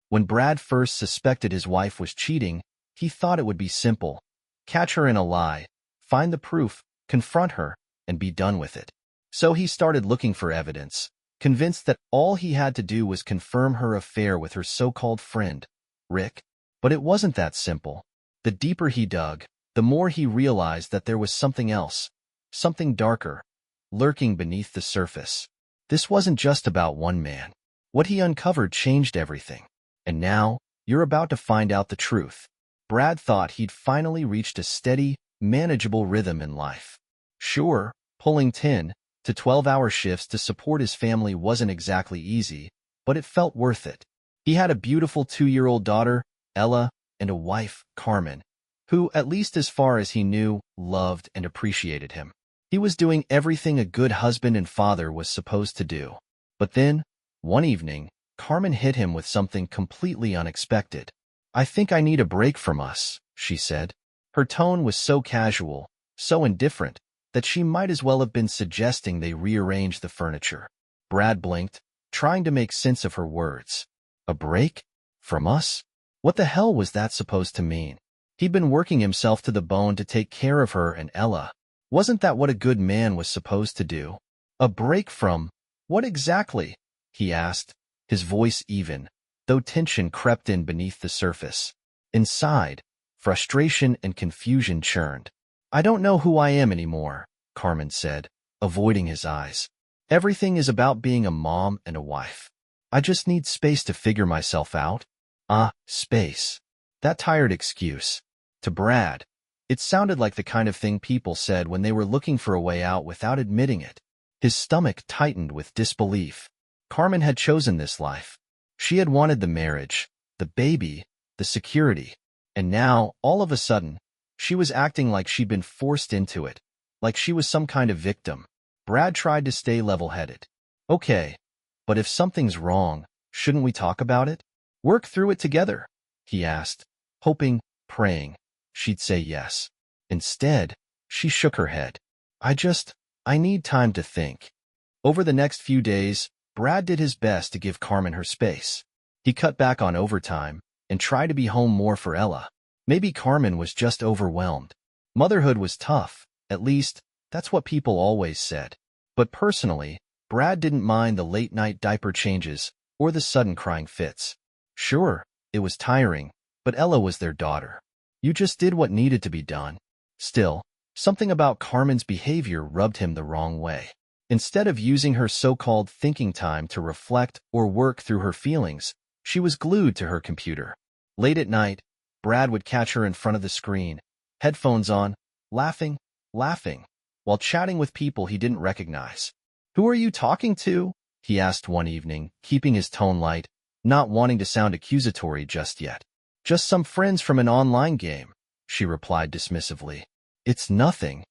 When Brad first suspected his wife was cheating, he thought it would be simple. Catch her in a lie, find the proof, confront her, and be done with it. So he started looking for evidence, convinced that all he had to do was confirm her affair with her so-called friend, Rick. But it wasn't that simple. The deeper he dug, the more he realized that there was something else, something darker, lurking beneath the surface. This wasn't just about one man. What he uncovered changed everything. And now, you're about to find out the truth. Brad thought he'd finally reached a steady, manageable rhythm in life. Sure, pulling 10 to 12-hour shifts to support his family wasn't exactly easy, but it felt worth it. He had a beautiful 2-year-old daughter, Ella, and a wife, Carmen, who, at least as far as he knew, loved and appreciated him. He was doing everything a good husband and father was supposed to do. But then, one evening, Carmen hit him with something completely unexpected. "I think I need a break from us," she said. Her tone was so casual, so indifferent, that she might as well have been suggesting they rearrange the furniture. Brad blinked, trying to make sense of her words. A break? From us? What the hell was that supposed to mean? He'd been working himself to the bone to take care of her and Ella. Wasn't that what a good man was supposed to do? A break from what exactly? He asked, his voice even, though tension crept in beneath the surface. Inside, frustration and confusion churned. "I don't know who I am anymore," Carmen said, avoiding his eyes. "Everything is about being a mom and a wife. I just need space to figure myself out." Space. That tired excuse. To Brad, it sounded like the kind of thing people said when they were looking for a way out without admitting it. His stomach tightened with disbelief. Carmen had chosen this life. She had wanted the marriage, the baby, the security. And now, all of a sudden, she was acting like she'd been forced into it, like she was some kind of victim. Brad tried to stay level-headed. "Okay, but if something's wrong, shouldn't we talk about it? Work through it together?" he asked, hoping, praying, she'd say yes. Instead, she shook her head. I need time to think." Over the next few days, Brad did his best to give Carmen her space. He cut back on overtime and tried to be home more for Ella. Maybe Carmen was just overwhelmed. Motherhood was tough, at least, that's what people always said. But personally, Brad didn't mind the late-night diaper changes or the sudden crying fits. Sure, it was tiring, but Ella was their daughter. You just did what needed to be done. Still, something about Carmen's behavior rubbed him the wrong way. Instead of using her so-called thinking time to reflect or work through her feelings, she was glued to her computer. Late at night, Brad would catch her in front of the screen, headphones on, laughing, while chatting with people he didn't recognize. "Who are you talking to?" he asked one evening, keeping his tone light, not wanting to sound accusatory just yet. "Just some friends from an online game," she replied dismissively. "It's nothing."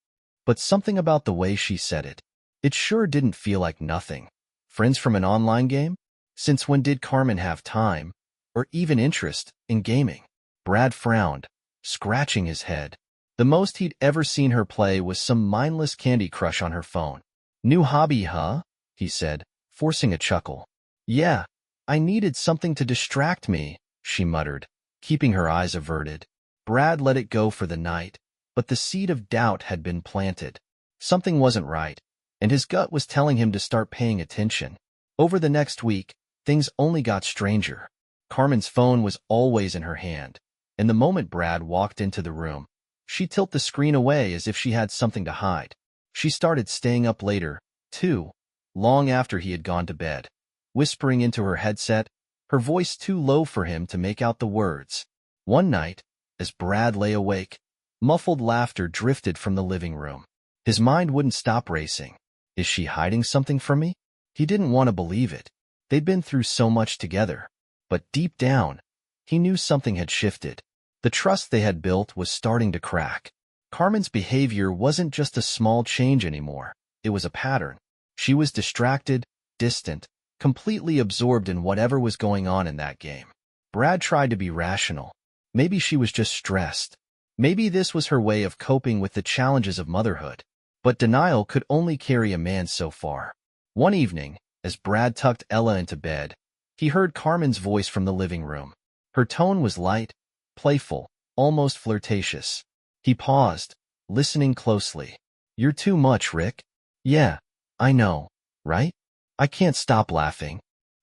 But something about the way she said it. It sure didn't feel like nothing. Friends from an online game? Since when did Carmen have time, or even interest, in gaming? Brad frowned, scratching his head. The most he'd ever seen her play was some mindless Candy Crush on her phone. "New hobby, huh?" he said, forcing a chuckle. "Yeah, I needed something to distract me," she muttered, keeping her eyes averted. Brad let it go for the night, but the seed of doubt had been planted. Something wasn't right, and his gut was telling him to start paying attention. Over the next week, things only got stranger. Carmen's phone was always in her hand, and the moment Brad walked into the room, she'd tilt the screen away as if she had something to hide. She started staying up later, too, long after he had gone to bed, whispering into her headset, her voice too low for him to make out the words. One night, as Brad lay awake, muffled laughter drifted from the living room. His mind wouldn't stop racing. Is she hiding something from me? He didn't want to believe it. They'd been through so much together. But deep down, he knew something had shifted. The trust they had built was starting to crack. Carmen's behavior wasn't just a small change anymore. It was a pattern. She was distracted, distant, completely absorbed in whatever was going on in that game. Brad tried to be rational. Maybe she was just stressed. Maybe this was her way of coping with the challenges of motherhood. But denial could only carry a man so far. One evening, as Brad tucked Ella into bed, He heard Carmen's voice from the living room. Her tone was light, playful, almost flirtatious. He paused, listening closely. "You're too much, Rick." "Yeah, I know, right?" "I can't stop laughing."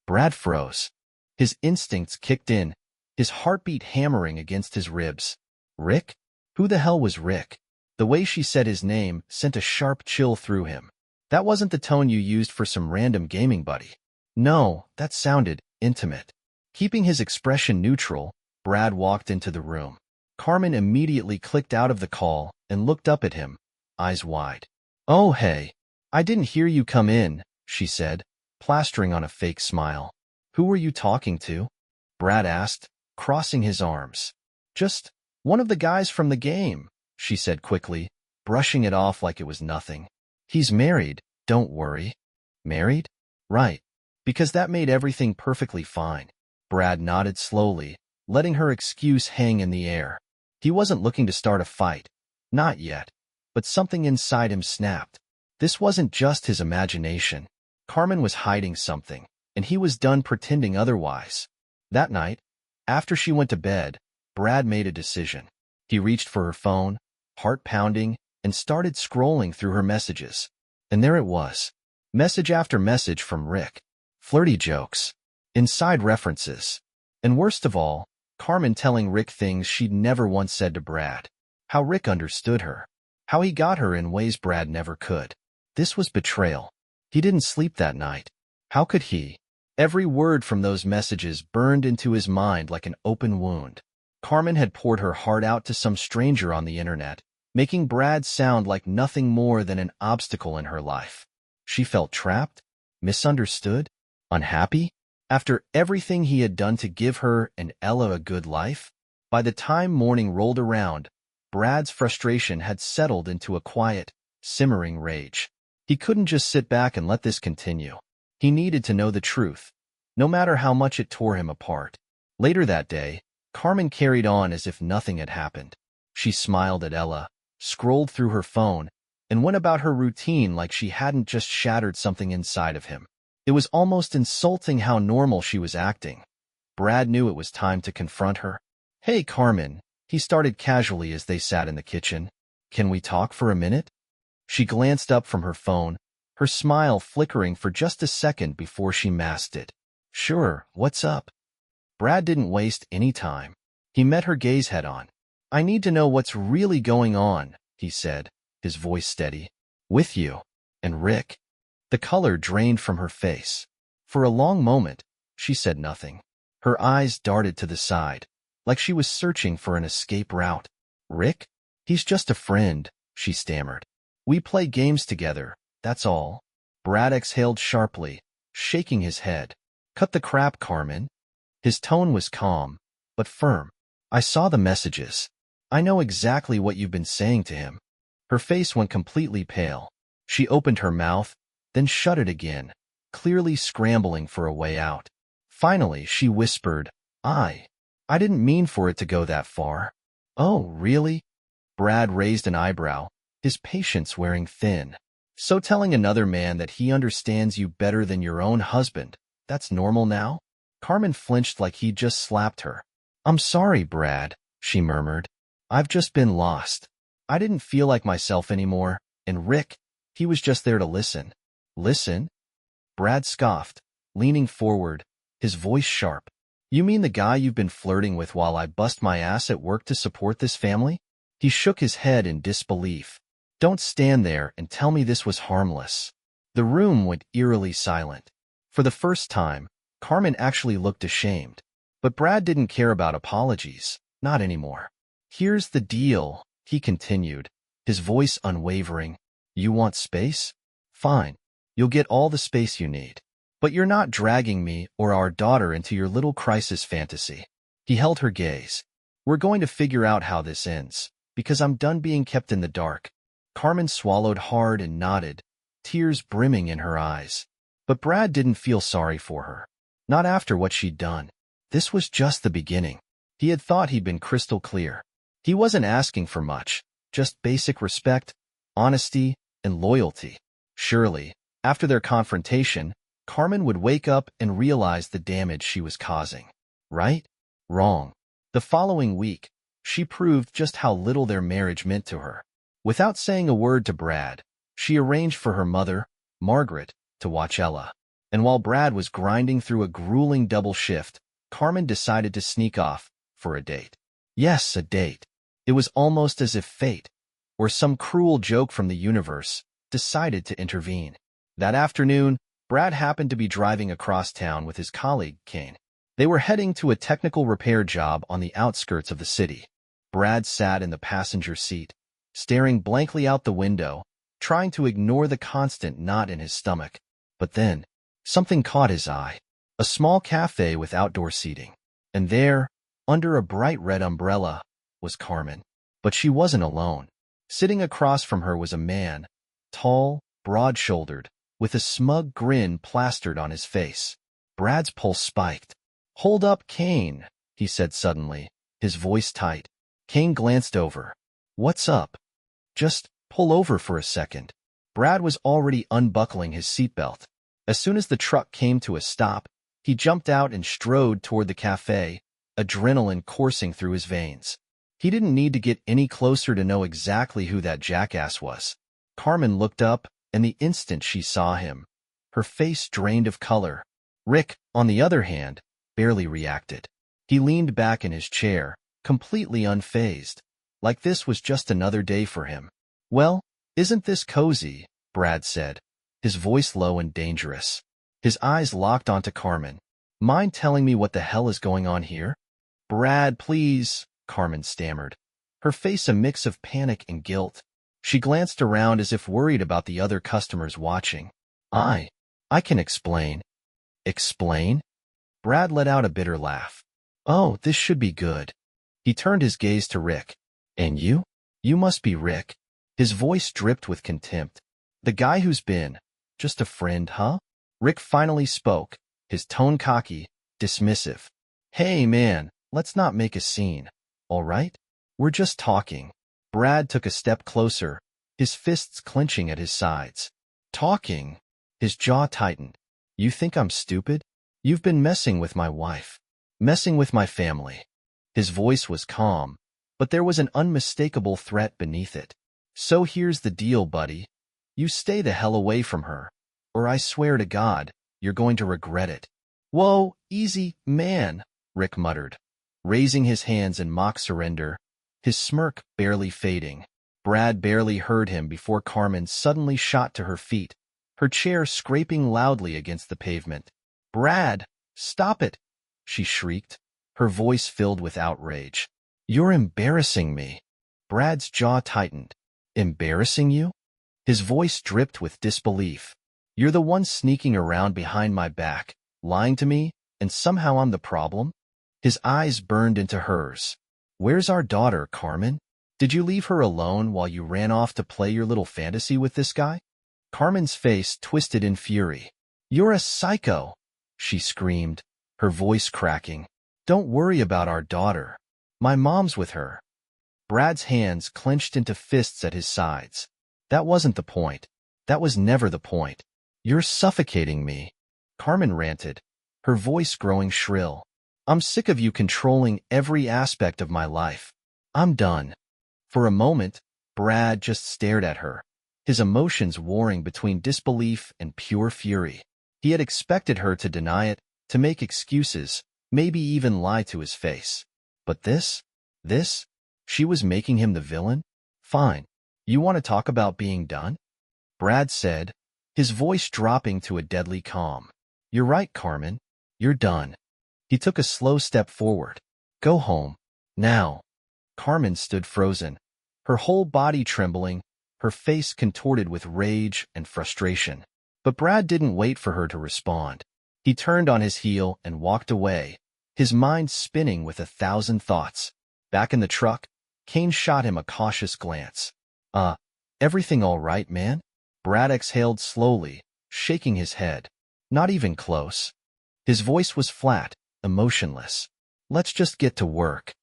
Brad froze. His instincts kicked in, his heartbeat hammering against his ribs. Rick? Who the hell was Rick? The way she said his name sent a sharp chill through him. That wasn't the tone you used for some random gaming buddy. No, that sounded intimate. Keeping his expression neutral, Brad walked into the room. Carmen immediately clicked out of the call and looked up at him, eyes wide. "Oh, hey. I didn't hear you come in," she said, plastering on a fake smile. "Who were you talking to?" Brad asked, crossing his arms. "Just one of the guys from the game," she said quickly, brushing it off like it was nothing. "He's married, don't worry." "Married?" "Right. Because that made everything perfectly fine." Brad nodded slowly, letting her excuse hang in the air. He wasn't looking to start a fight. Not yet. But something inside him snapped. This wasn't just his imagination. Carmen was hiding something, and he was done pretending otherwise. That night, after she went to bed, Brad made a decision. He reached for her phone, heart pounding, and started scrolling through her messages. And there it was. Message after message from Rick. Flirty jokes. Inside references. And worst of all, Carmen telling Rick things she'd never once said to Brad. How Rick understood her. How he got her in ways Brad never could. This was betrayal. He didn't sleep that night. How could he? Every word from those messages burned into his mind like an open wound. Carmen had poured her heart out to some stranger on the internet, making Brad sound like nothing more than an obstacle in her life. She felt trapped, misunderstood, unhappy. After everything he had done to give her and Ella a good life, by the time morning rolled around, Brad's frustration had settled into a quiet, simmering rage. He couldn't just sit back and let this continue. He needed to know the truth, no matter how much it tore him apart. Later that day, Carmen carried on as if nothing had happened. She smiled at Ella, scrolled through her phone, and went about her routine like she hadn't just shattered something inside of him. It was almost insulting how normal she was acting. Brad knew it was time to confront her. "Hey, Carmen," he started casually as they sat in the kitchen. "Can we talk for a minute?" She glanced up from her phone, her smile flickering for just a second before she masked it. "Sure, what's up?" Brad didn't waste any time. He met her gaze head-on. "I need to know what's really going on," he said, his voice steady. "With you and Rick." The color drained from her face. For a long moment, she said nothing. Her eyes darted to the side, like she was searching for an escape route. "Rick? He's just a friend," she stammered. "We play games together, that's all." Brad exhaled sharply, shaking his head. "Cut the crap, Carmen." His tone was calm, but firm. "I saw the messages. I know exactly what you've been saying to him." Her face went completely pale. She opened her mouth, then shut it again, clearly scrambling for a way out. Finally, she whispered, I didn't mean for it to go that far." "Oh, really?" Brad raised an eyebrow, his patience wearing thin. "So telling another man that he understands you better than your own husband, that's normal now?" Carmen flinched like he'd just slapped her. "I'm sorry, Brad," she murmured. "I've just been lost. I didn't feel like myself anymore, and Rick, he was just there to listen." "Listen?" Brad scoffed, leaning forward, his voice sharp. "You mean the guy you've been flirting with while I bust my ass at work to support this family?" He shook his head in disbelief. "Don't stand there and tell me this was harmless." The room went eerily silent. For the first time, Carmen actually looked ashamed. But Brad didn't care about apologies, not anymore. "Here's the deal," he continued, his voice unwavering. "You want space? Fine. You'll get all the space you need. But you're not dragging me or our daughter into your little crisis fantasy." He held her gaze. "We're going to figure out how this ends, because I'm done being kept in the dark." Carmen swallowed hard and nodded, tears brimming in her eyes. But Brad didn't feel sorry for her. Not after what she'd done. This was just the beginning. He had thought he'd been crystal clear. He wasn't asking for much, just basic respect, honesty, and loyalty. Surely, after their confrontation, Carmen would wake up and realize the damage she was causing. Right? Wrong. The following week, she proved just how little their marriage meant to her. Without saying a word to Brad, she arranged for her mother, Margaret, to watch Ella. And while Brad was grinding through a grueling double shift, Carmen decided to sneak off for a date. Yes, a date. It was almost as if fate, or some cruel joke from the universe, decided to intervene. That afternoon, Brad happened to be driving across town with his colleague, Kane. They were heading to a technical repair job on the outskirts of the city. Brad sat in the passenger seat, staring blankly out the window, trying to ignore the constant knot in his stomach. But then, something caught his eye. A small cafe with outdoor seating. And there, under a bright red umbrella, was Carmen. But she wasn't alone. Sitting across from her was a man, tall, broad-shouldered, with a smug grin plastered on his face. Brad's pulse spiked. "Hold up, Kane," he said suddenly, his voice tight. Kane glanced over. "What's up?" "Just pull over for a second." Brad was already unbuckling his seatbelt. As soon as the truck came to a stop, he jumped out and strode toward the cafe, adrenaline coursing through his veins. He didn't need to get any closer to know exactly who that jackass was. Carmen looked up, and the instant she saw him, her face drained of color. Rick, on the other hand, barely reacted. He leaned back in his chair, completely unfazed, like this was just another day for him. "Well, isn't this cozy?" Brad said, his voice low and dangerous. His eyes locked onto Carmen. "Mind telling me what the hell is going on here?" "Brad, please," Carmen stammered, her face a mix of panic and guilt. She glanced around as if worried about the other customers watching. I can explain." "Explain?" Brad let out a bitter laugh. "Oh, this should be good." He turned his gaze to Rick. "And you? You must be Rick." His voice dripped with contempt. "The guy who's been just a friend, huh?" Rick finally spoke, his tone cocky, dismissive. "Hey, man, let's not make a scene, all right? We're just talking." Brad took a step closer, his fists clenching at his sides. "Talking?" His jaw tightened. "You think I'm stupid? You've been messing with my wife. Messing with my family." His voice was calm, but there was an unmistakable threat beneath it. "So here's the deal, buddy. You stay the hell away from her, or I swear to God, you're going to regret it." "Whoa, easy, man," Rick muttered, raising his hands in mock surrender, his smirk barely fading. Brad barely heard him before Carmen suddenly shot to her feet, her chair scraping loudly against the pavement. "Brad, stop it!" she shrieked, her voice filled with outrage. "You're embarrassing me." Brad's jaw tightened. "Embarrassing you?" His voice dripped with disbelief. "You're the one sneaking around behind my back, lying to me, and somehow I'm the problem?" His eyes burned into hers. "Where's our daughter, Carmen? Did you leave her alone while you ran off to play your little fantasy with this guy?" Carmen's face twisted in fury. "You're a psycho!" she screamed, her voice cracking. "Don't worry about our daughter. My mom's with her." Brad's hands clenched into fists at his sides. "That wasn't the point. That was never the point. You're suffocating me," Carmen ranted, her voice growing shrill. "I'm sick of you controlling every aspect of my life. I'm done." For a moment, Brad just stared at her, his emotions warring between disbelief and pure fury. He had expected her to deny it, to make excuses, maybe even lie to his face. But this? She was making him the villain? "Fine. You want to talk about being done?" Brad said, his voice dropping to a deadly calm. "You're right, Carmen. You're done." He took a slow step forward. "Go home. Now." Carmen stood frozen, her whole body trembling, her face contorted with rage and frustration. But Brad didn't wait for her to respond. He turned on his heel and walked away, his mind spinning with 1,000 thoughts. Back in the truck, Kane shot him a cautious glance. Everything all right, man?" Brad exhaled slowly, shaking his head. "Not even close." His voice was flat, emotionless. "Let's just get to work."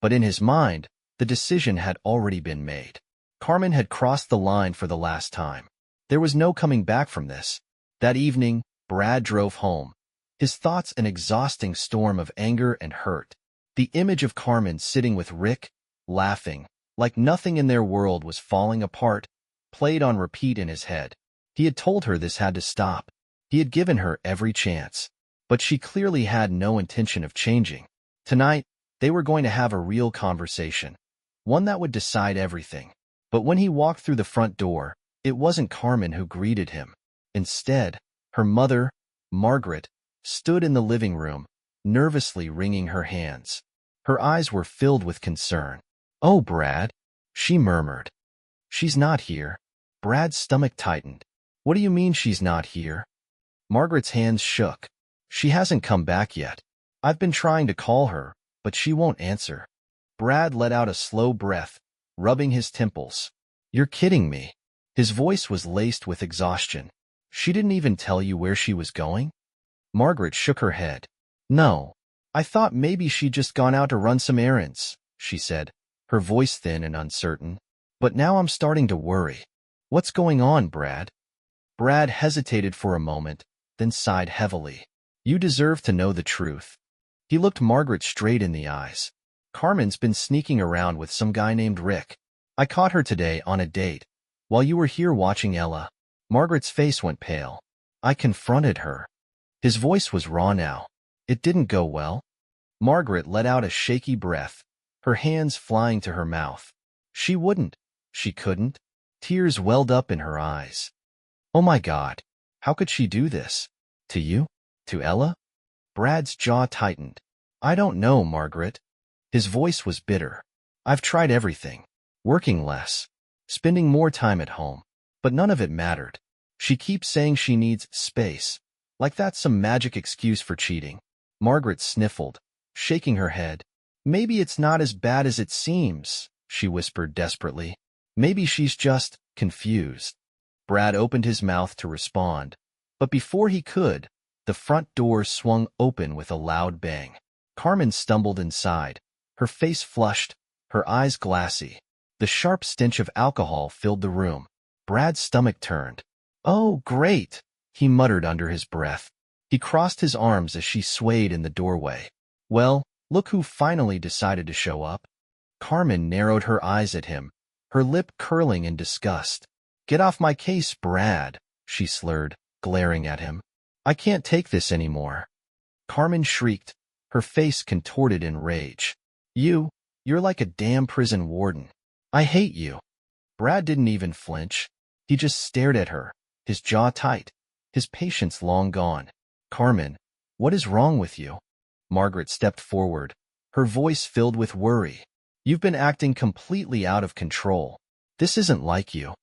But in his mind, the decision had already been made. Carmen had crossed the line for the last time. There was no coming back from this. That evening, Brad drove home, his thoughts an exhausting storm of anger and hurt. The image of Carmen sitting with Rick, laughing, like nothing in their world was falling apart, played on repeat in his head. He had told her this had to stop. He had given her every chance. But she clearly had no intention of changing. Tonight, they were going to have a real conversation, one that would decide everything. But when he walked through the front door, it wasn't Carmen who greeted him. Instead, her mother, Margaret, stood in the living room, nervously wringing her hands. Her eyes were filled with concern. "Oh, Brad," she murmured. "She's not here." Brad's stomach tightened. "What do you mean she's not here?" Margaret's hands shook. "She hasn't come back yet. I've been trying to call her, but she won't answer." Brad let out a slow breath, rubbing his temples. "You're kidding me." His voice was laced with exhaustion. "She didn't even tell you where she was going?" Margaret shook her head. "No. I thought maybe she'd just gone out to run some errands," she said, her voice thin and uncertain. "But now I'm starting to worry. What's going on, Brad?" Brad hesitated for a moment, then sighed heavily. "You deserve to know the truth." He looked Margaret straight in the eyes. "Carmen's been sneaking around with some guy named Rick. I caught her today on a date, while you were here watching Ella." Margaret's face went pale. "I confronted her." His voice was raw now. "It didn't go well." Margaret let out a shaky breath, her hands flying to her mouth. She wouldn't. She couldn't. Tears welled up in her eyes. "Oh my God. How could she do this? To you? To Ella?" Brad's jaw tightened. "I don't know, Margaret." His voice was bitter. "I've tried everything. Working less. Spending more time at home. But none of it mattered. She keeps saying she needs space. Like that's some magic excuse for cheating." Margaret sniffled, shaking her head. "Maybe it's not as bad as it seems," she whispered desperately. "Maybe she's just confused." Brad opened his mouth to respond, but before he could, the front door swung open with a loud bang. Carmen stumbled inside, her face flushed, her eyes glassy. The sharp stench of alcohol filled the room. Brad's stomach turned. "Oh, great," he muttered under his breath. He crossed his arms as she swayed in the doorway. "Well, look who finally decided to show up." Carmen narrowed her eyes at him, her lip curling in disgust. "Get off my case, Brad," she slurred, glaring at him. "I can't take this anymore." Carmen shrieked, her face contorted in rage. You're like a damn prison warden. I hate you." Brad didn't even flinch. He just stared at her, his jaw tight, his patience long gone. "Carmen, what is wrong with you?" Margaret stepped forward, her voice filled with worry. "You've been acting completely out of control. This isn't like you."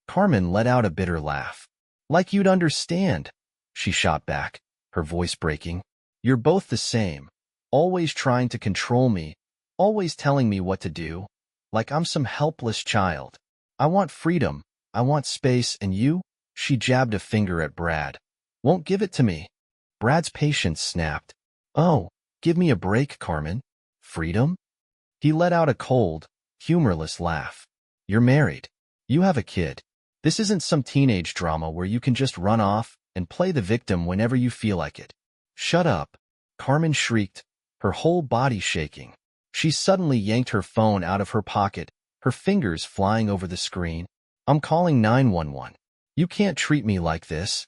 Carmen let out a bitter laugh. "Like you'd understand," she shot back, her voice breaking. "You're both the same, always trying to control me, always telling me what to do, like I'm some helpless child. I want freedom, I want space, and you," she jabbed a finger at Brad, "won't give it to me." Brad's patience snapped. "Oh, give me a break, Carmen. Freedom?" He let out a cold, humorless laugh. "You're married. You have a kid. This isn't some teenage drama where you can just run off and play the victim whenever you feel like it." "Shut up," Carmen shrieked, her whole body shaking. She suddenly yanked her phone out of her pocket, her fingers flying over the screen. "I'm calling 911. You can't treat me like this."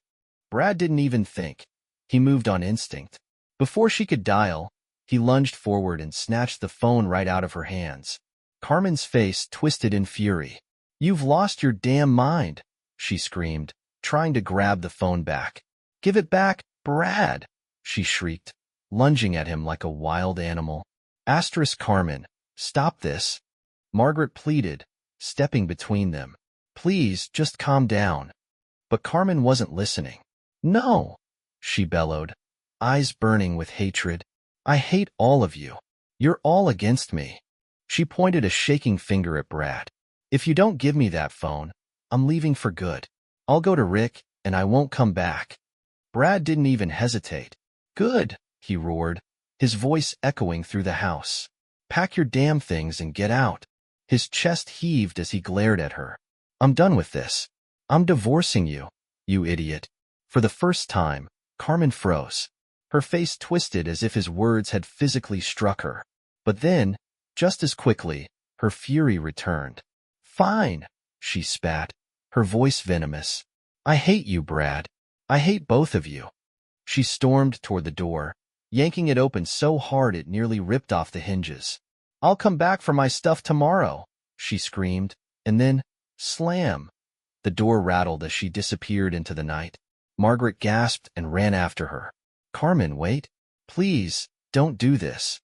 Brad didn't even think. He moved on instinct. Before she could dial, he lunged forward and snatched the phone right out of her hands. Carmen's face twisted in fury. "You've lost your damn mind," she screamed, trying to grab the phone back. "Give it back, Brad," she shrieked, lunging at him like a wild animal. Carmen, stop this," Margaret pleaded, stepping between them. "Please, just calm down." But Carmen wasn't listening. "No," she bellowed, eyes burning with hatred. "I hate all of you. You're all against me." She pointed a shaking finger at Brad. "If you don't give me that phone, I'm leaving for good. I'll go to Rick, and I won't come back." Brad didn't even hesitate. "Good," he roared, his voice echoing through the house. "Pack your damn things and get out." His chest heaved as he glared at her. "I'm done with this. I'm divorcing you, you idiot." For the first time, Carmen froze. Her face twisted as if his words had physically struck her. But then, just as quickly, her fury returned. "Fine," she spat, her voice venomous. "I hate you, Brad. I hate both of you." She stormed toward the door, yanking it open so hard it nearly ripped off the hinges. "I'll come back for my stuff tomorrow," she screamed, and then, slam! The door rattled as she disappeared into the night. Margaret gasped and ran after her. "Carmen, wait. Please, don't do this."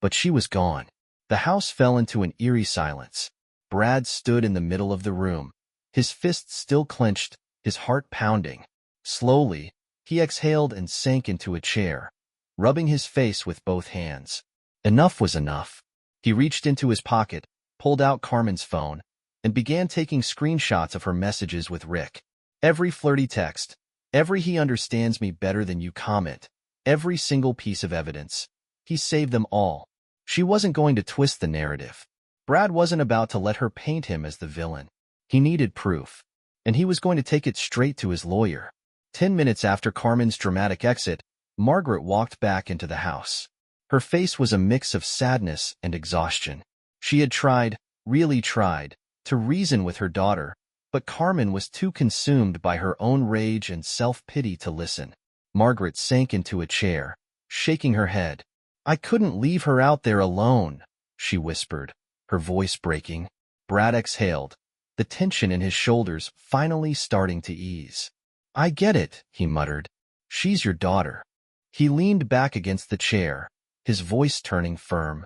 But she was gone. The house fell into an eerie silence. Brad stood in the middle of the room, his fists still clenched, his heart pounding. Slowly, he exhaled and sank into a chair, rubbing his face with both hands. Enough was enough. He reached into his pocket, pulled out Carmen's phone, and began taking screenshots of her messages with Rick. Every flirty text, every "he understands me better than you" comment, every single piece of evidence. He saved them all. She wasn't going to twist the narrative. Brad wasn't about to let her paint him as the villain. He needed proof, and he was going to take it straight to his lawyer. 10 minutes after Carmen's dramatic exit, Margaret walked back into the house. Her face was a mix of sadness and exhaustion. She had tried, really tried, to reason with her daughter, but Carmen was too consumed by her own rage and self-pity to listen. Margaret sank into a chair, shaking her head. "I couldn't leave her out there alone," she whispered, her voice breaking. Brad exhaled, the tension in his shoulders finally starting to ease. "I get it," he muttered. "She's your daughter." He leaned back against the chair, his voice turning firm.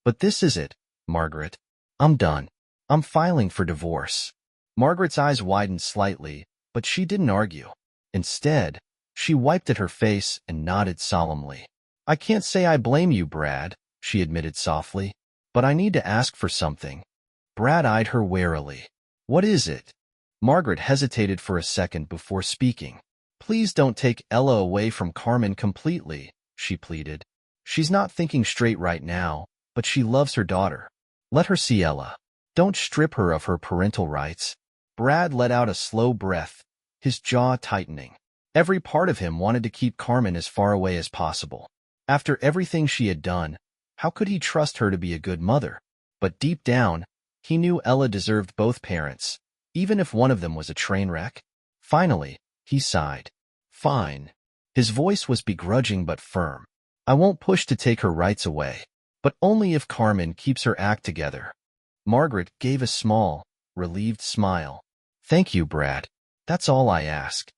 "But this is it, Margaret. I'm done. I'm filing for divorce." Margaret's eyes widened slightly, but she didn't argue. Instead, she wiped at her face and nodded solemnly. "I can't say I blame you, Brad," she admitted softly, "but I need to ask for something." Brad eyed her warily. "What is it?" Margaret hesitated for a second before speaking. "Please don't take Ella away from Carmen completely," she pleaded. "She's not thinking straight right now, but she loves her daughter. Let her see Ella. Don't strip her of her parental rights." Brad let out a slow breath, his jaw tightening. Every part of him wanted to keep Carmen as far away as possible. After everything she had done, how could he trust her to be a good mother? But deep down, he knew Ella deserved both parents, even if one of them was a train wreck. Finally, he sighed. "Fine." His voice was begrudging but firm. "I won't push to take her rights away, but only if Carmen keeps her act together." Margaret gave a small, relieved smile. "Thank you, Brad. That's all I ask."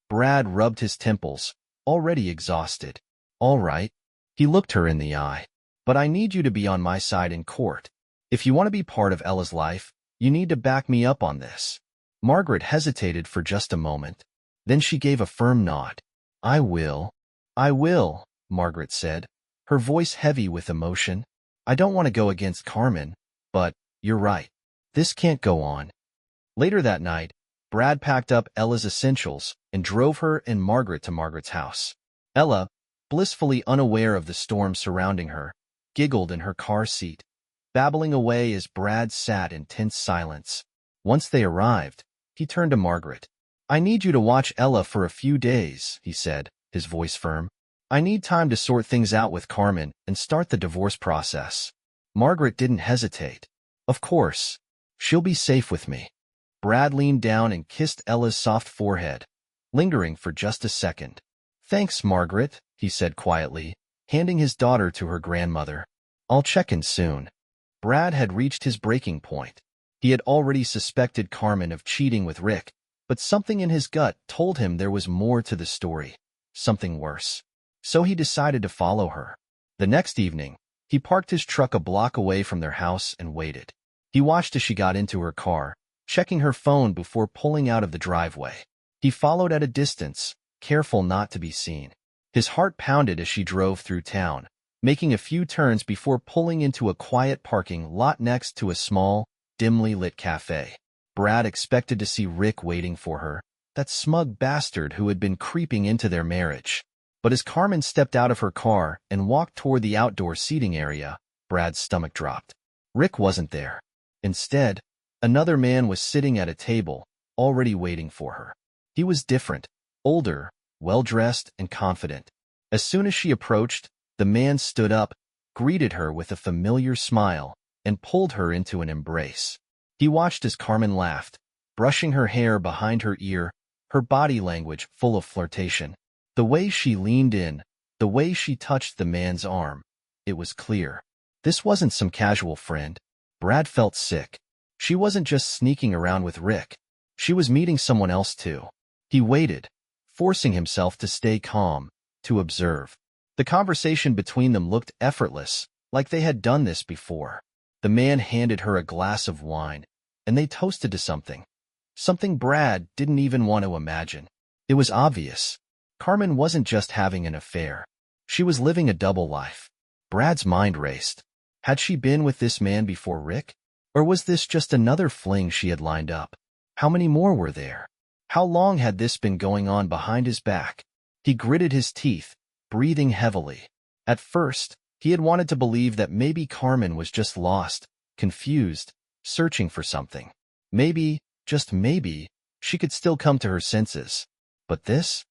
Brad rubbed his temples, already exhausted. "All right." He looked her in the eye. "But I need you to be on my side in court. If you want to be part of Ella's life, you need to back me up on this." Margaret hesitated for just a moment. Then she gave a firm nod. "I will." "I will," Margaret said, her voice heavy with emotion. "I don't want to go against Carmen, but you're right. This can't go on." Later that night, Brad packed up Ella's essentials and drove her and Margaret to Margaret's house. Ella, blissfully unaware of the storm surrounding her, giggled in her car seat, babbling away as Brad sat in tense silence. Once they arrived, he turned to Margaret. "I need you to watch Ella for a few days," he said, his voice firm. "I need time to sort things out with Carmen and start the divorce process." Margaret didn't hesitate. "Of course. She'll be safe with me." Brad leaned down and kissed Ella's soft forehead, lingering for just a second. "Thanks, Margaret," he said quietly, handing his daughter to her grandmother. "I'll check in soon." Brad had reached his breaking point. He had already suspected Carmen of cheating with Rick, but something in his gut told him there was more to the story, something worse. So he decided to follow her. The next evening, he parked his truck a block away from their house and waited. He watched as she got into her car, checking her phone before pulling out of the driveway. He followed at a distance, careful not to be seen. His heart pounded as she drove through town, making a few turns before pulling into a quiet parking lot next to a small, dimly lit cafe. Brad expected to see Rick waiting for her, that smug bastard who had been creeping into their marriage. But as Carmen stepped out of her car and walked toward the outdoor seating area, Brad's stomach dropped. Rick wasn't there. Instead, another man was sitting at a table, already waiting for her. He was different, older, well-dressed and confident. As soon as she approached, the man stood up, greeted her with a familiar smile, and pulled her into an embrace. He watched as Carmen laughed, brushing her hair behind her ear, her body language full of flirtation. The way she leaned in, the way she touched the man's arm, it was clear. This wasn't some casual friend. Brad felt sick. She wasn't just sneaking around with Rick. She was meeting someone else too. He waited, forcing himself to stay calm, to observe. The conversation between them looked effortless, like they had done this before. The man handed her a glass of wine, and they toasted to something. Something Brad didn't even want to imagine. It was obvious. Carmen wasn't just having an affair. She was living a double life. Brad's mind raced. Had she been with this man before Rick? Or was this just another fling she had lined up? How many more were there? How long had this been going on behind his back? He gritted his teeth, breathing heavily. At first, he had wanted to believe that maybe Carmen was just lost, confused, searching for something. Maybe, just maybe, she could still come to her senses. But this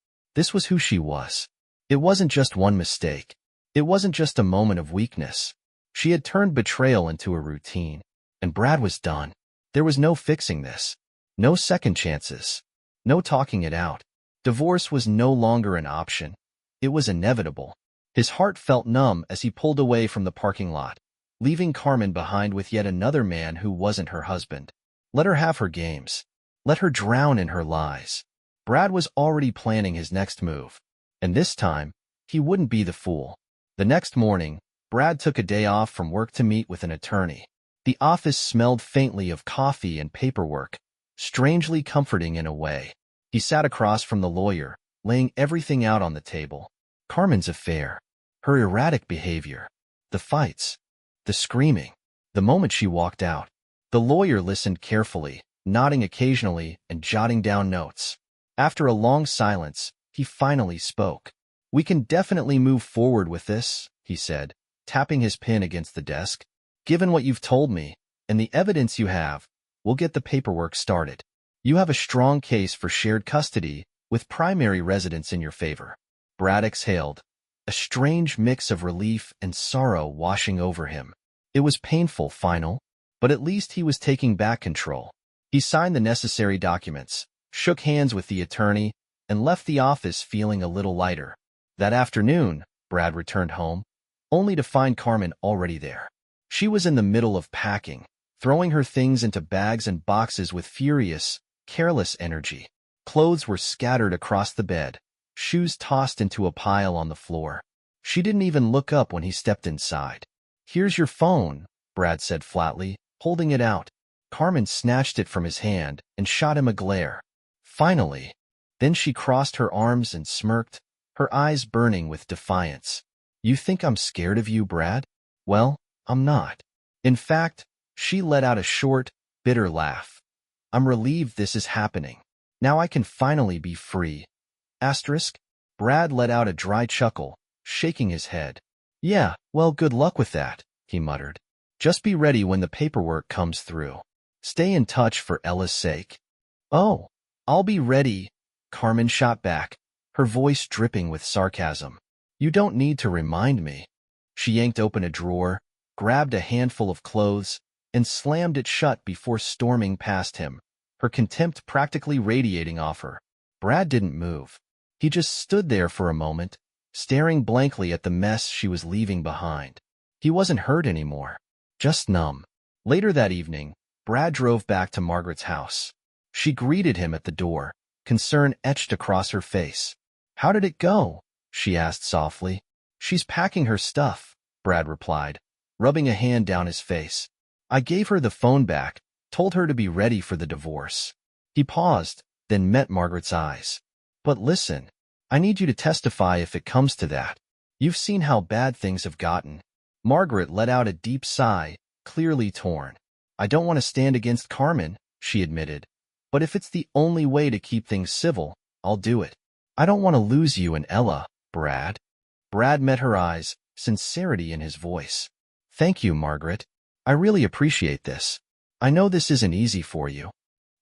was who she was. It wasn't just one mistake. It wasn't just a moment of weakness. She had turned betrayal into a routine, and Brad was done. There was no fixing this. No second chances. No talking it out. Divorce was no longer an option. It was inevitable. His heart felt numb as he pulled away from the parking lot, leaving Carmen behind with yet another man who wasn't her husband. Let her have her games. Let her drown in her lies. Brad was already planning his next move, and this time, he wouldn't be the fool. The next morning, Brad took a day off from work to meet with an attorney. The office smelled faintly of coffee and paperwork, strangely comforting in a way. He sat across from the lawyer, laying everything out on the table. Carmen's affair, her erratic behavior, the fights, the screaming. The moment she walked out, the lawyer listened carefully, nodding occasionally and jotting down notes. After a long silence, he finally spoke. "We can definitely move forward with this," he said, tapping his pen against the desk. "Given what you've told me, and the evidence you have, we'll get the paperwork started. You have a strong case for shared custody, with primary residence in your favor." Brad exhaled, a strange mix of relief and sorrow washing over him. It was painful, final, but at least he was taking back control. He signed the necessary documents, shook hands with the attorney, and left the office feeling a little lighter. That afternoon, Brad returned home, only to find Carmen already there. She was in the middle of packing, throwing her things into bags and boxes with furious, careless energy. Clothes were scattered across the bed, shoes tossed into a pile on the floor. She didn't even look up when he stepped inside. "Here's your phone," Brad said flatly, holding it out. Carmen snatched it from his hand and shot him a glare. Finally. Then she crossed her arms and smirked, her eyes burning with defiance. "You think I'm scared of you, Brad? Well, I'm not." In fact, she let out a short, bitter laugh. "I'm relieved this is happening. Now I can finally be free." Asterisk. Brad let out a dry chuckle, shaking his head. "Yeah, well, good luck with that," he muttered. "Just be ready when the paperwork comes through. Stay in touch for Ella's sake." "Oh, I'll be ready," Carmen shot back, her voice dripping with sarcasm. "You don't need to remind me." She yanked open a drawer, grabbed a handful of clothes, and slammed it shut before storming past him, her contempt practically radiating off her. Brad didn't move. He just stood there for a moment, staring blankly at the mess she was leaving behind. He wasn't hurt anymore, just numb. Later that evening, Brad drove back to Margaret's house. She greeted him at the door, concern etched across her face. "How did it go?" she asked softly. "She's packing her stuff," Brad replied, rubbing a hand down his face. "I gave her the phone back, told her to be ready for the divorce." He paused, then met Margaret's eyes. "But listen, I need you to testify if it comes to that. You've seen how bad things have gotten." Margaret let out a deep sigh, clearly torn. "I don't want to stand against Carmen," she admitted. "But if it's the only way to keep things civil, I'll do it. I don't want to lose you and Ella, Brad." Brad met her eyes, sincerity in his voice. "Thank you, Margaret. I really appreciate this. I know this isn't easy for you."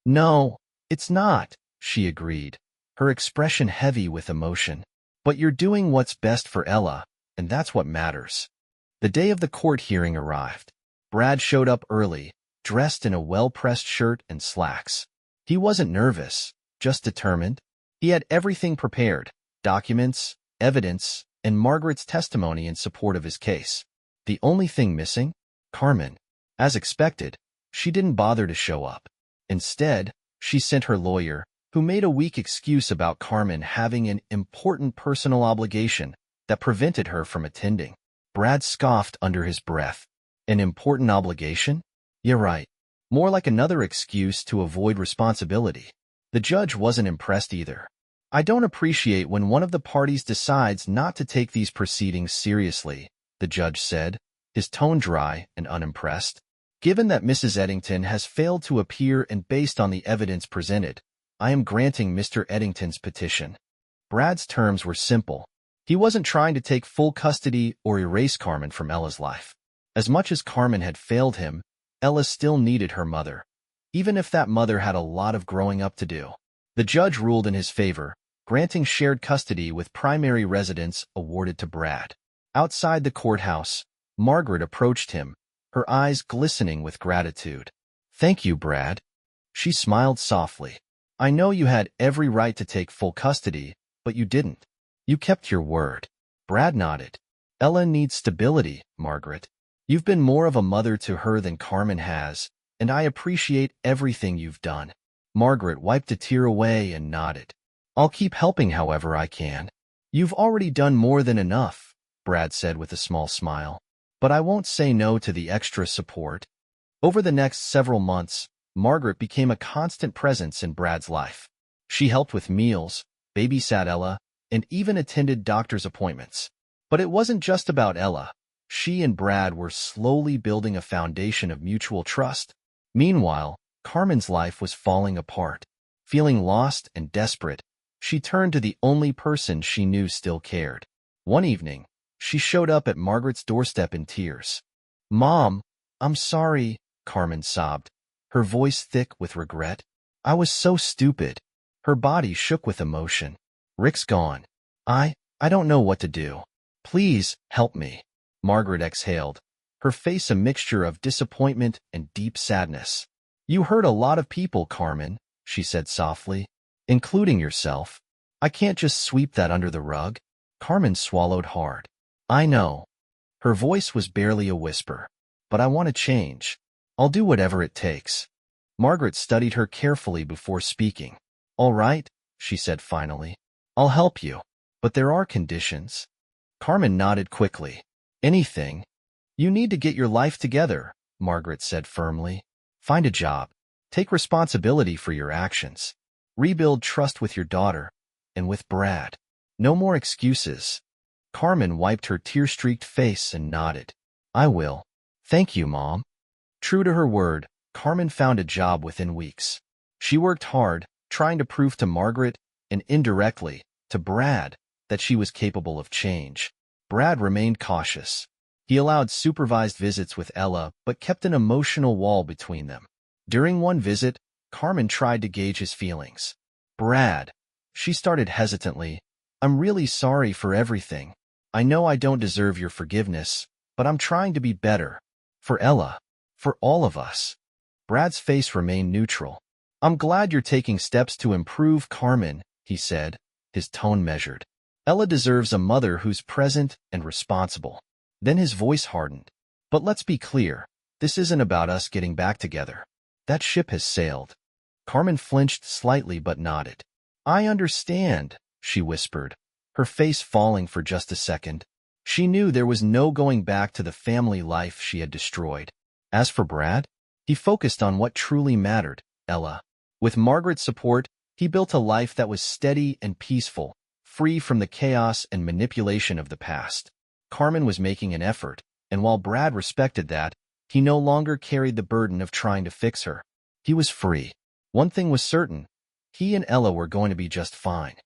"No, it's not," she agreed, her expression heavy with emotion. But you're doing what's best for Ella, and that's what matters. The day of the court hearing arrived. Brad showed up early, dressed in a well-pressed shirt and slacks. He wasn't nervous, just determined. He had everything prepared: documents, evidence, and Margaret's testimony in support of his case. The only thing missing? Carmen. As expected, she didn't bother to show up. Instead, she sent her lawyer, who made a weak excuse about Carmen having an important personal obligation that prevented her from attending. Brad scoffed under his breath. An important obligation? Yeah, right. More like another excuse to avoid responsibility. The judge wasn't impressed either. I don't appreciate when one of the parties decides not to take these proceedings seriously, the judge said, his tone dry and unimpressed. Given that Mrs. Eddington has failed to appear and based on the evidence presented, I am granting Mr. Eddington's petition. Brad's terms were simple. He wasn't trying to take full custody or erase Carmen from Ella's life. As much as Carmen had failed him, Ella still needed her mother, even if that mother had a lot of growing up to do. The judge ruled in his favor, granting shared custody with primary residence awarded to Brad. Outside the courthouse, Margaret approached him, her eyes glistening with gratitude. "Thank you, Brad." She smiled softly. "I know you had every right to take full custody, but you didn't. You kept your word." Brad nodded. "Ella needs stability, Margaret. You've been more of a mother to her than Carmen has, and I appreciate everything you've done." Margaret wiped a tear away and nodded. "I'll keep helping however I can." "You've already done more than enough," Brad said with a small smile. "But I won't say no to the extra support." Over the next several months, Margaret became a constant presence in Brad's life. She helped with meals, babysat Ella, and even attended doctor's appointments. But it wasn't just about Ella. She and Brad were slowly building a foundation of mutual trust. Meanwhile, Carmen's life was falling apart. Feeling lost and desperate, she turned to the only person she knew still cared. One evening, she showed up at Margaret's doorstep in tears. "Mom, I'm sorry," Carmen sobbed, her voice thick with regret. "I was so stupid." Her body shook with emotion. "Rick's gone. I don't know what to do. Please, help me." Margaret exhaled, her face a mixture of disappointment and deep sadness. "You hurt a lot of people, Carmen," she said softly, "including yourself. I can't just sweep that under the rug." Carmen swallowed hard. "I know." Her voice was barely a whisper. "But I want to change. I'll do whatever it takes." Margaret studied her carefully before speaking. "All right," she said finally. "I'll help you. But there are conditions." Carmen nodded quickly. "Anything?" "You need to get your life together," Margaret said firmly. "Find a job. Take responsibility for your actions. Rebuild trust with your daughter and with Brad. No more excuses." Carmen wiped her tear-streaked face and nodded. "I will. Thank you, Mom." True to her word, Carmen found a job within weeks. She worked hard, trying to prove to Margaret, and indirectly, to Brad, that she was capable of change. Brad remained cautious. He allowed supervised visits with Ella, but kept an emotional wall between them. During one visit, Carmen tried to gauge his feelings. "Brad," she started hesitantly, "I'm really sorry for everything. I know I don't deserve your forgiveness, but I'm trying to be better. For Ella. For all of us." Brad's face remained neutral. "I'm glad you're taking steps to improve, Carmen," he said, his tone measured. "Ella deserves a mother who's present and responsible." Then his voice hardened. "But let's be clear, this isn't about us getting back together. That ship has sailed." Carmen flinched slightly but nodded. "I understand," she whispered, her face falling for just a second. She knew there was no going back to the family life she had destroyed. As for Brad, he focused on what truly mattered, Ella. With Margaret's support, he built a life that was steady and peaceful, free from the chaos and manipulation of the past. Carmen was making an effort, and while Brad respected that, he no longer carried the burden of trying to fix her. He was free. One thing was certain: he and Ella were going to be just fine.